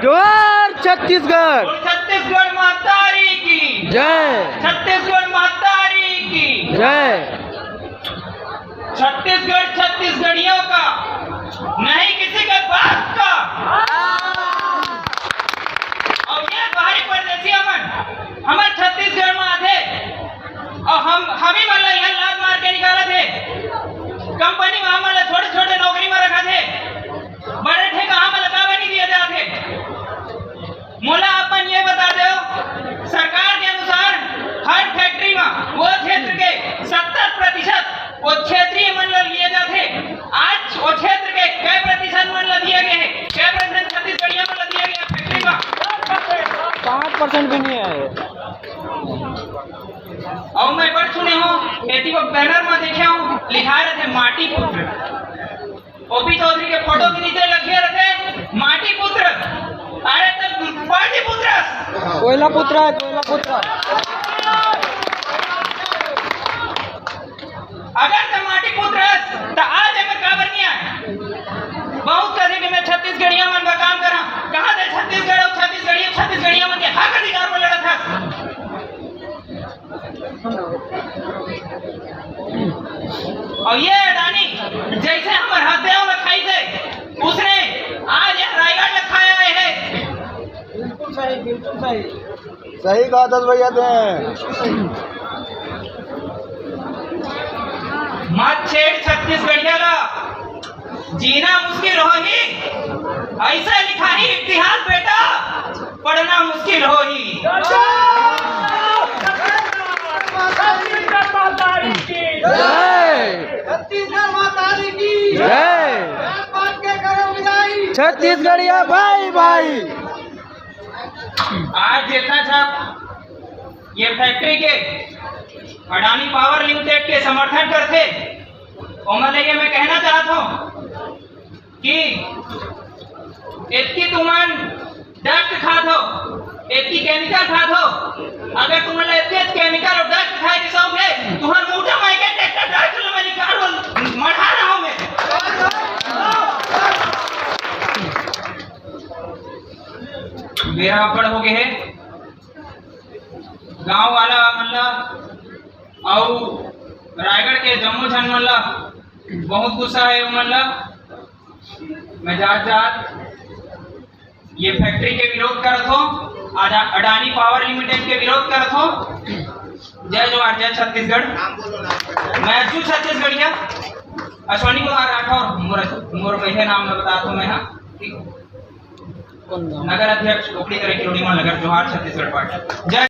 जोहार छत्तीसगढ़। छत्तीसगढ़ महतारी की जय। छत्तीसगढ़ महतारी की जय। छत्तीसगढ़ छत्तीसगढ़ियों का, नहीं किसी के बाप का। और ये बाहरी परदेसी हमारे छत्तीसगढ़ में आते और हम ही मतलब यहाँ लात मार के निकाला थे। कंपनी में हमारे छोटे छोटे नौकरी में रखा थे, बड़े ठेका हमें लगावे नहीं दिए जाते। मोला अपन ये बता दो, सरकार के अनुसार हर फैक्ट्री में वो क्षेत्र के 70% वो क्षेत्रीय मंडल लिए जाते। आज वो क्षेत्र के कई प्रतिशत मंडल दिए गए हैं, कई प्रतिशत छत्तीसगढ़िया मंडल दिए गए फैक्ट्री में 5% भी नहीं है। और मैं बड़ सुने हूँ, खेती को बैनर में देखे हूँ, लिखा रहे थे माटी पुत्र। ओपी चौधरी के फोटो के नीचे लगे रहते माटी पुत्र। अरे तब पार्टी पुत्र, कोयला पुत्र है, कोयला पुत्र। अगर तो माटी पुत्र तो आज हमें काबर नहीं आए। बहुत कहे कि मैं छत्तीसगढ़िया मन का काम करा, कहाँ थे छत्तीसगढ़ और छत्तीसगढ़िया मन के हक अधिकार में लड़ा था। और ये अडानी जैसे हमारे हथियारों में खाई थे, उसने आज रायगढ़ में खाया है। बिल्कुल सही, बिल्कुल सही। सही कहा 10 भैया थे। मत छेड़ छत्तीसगढ़िया ला, जीना मुश्किल होगी। ऐसा लिखा ही इतिहास बेटा, पढ़ना मुश्किल होगी। छत्तीसगढ़िया भाई भाई। आज देखा था ये फैक्ट्री के अडानी पावर लिमिटेड के समर्थन करते। और मैं कहना चाहता हूँ कि इतनी तुमन डस्ट खा दो, इतनी केमिकल खा दो। अगर तुम्हारे इतने केमिकल और डस्ट खाए के शौक है, तुम्हारे मुंह में के ट्रैक्टर डस्ट में निकाल मढ़ा रहा हूँ मैं। मेरा बड़ हो गए है गांव वाला मतलब और रायगढ़ के जम्मू झन मतलब बहुत गुस्सा है। मतलब मैं जात ये फैक्ट्री के विरोध करत हो, अडानी पावर लिमिटेड के विरोध करत हो। जय जोहार, जय छत्तीसगढ़। मैं अज्जू छत्तीसगढ़िया अश्वनी कुमार राठौर मोर वैसे नाम में बता दो मैं। हाँ नगर अध्यक्ष ओपड़ी तरह की नगर जोहार छत्तीसगढ़ पार्टी। जय।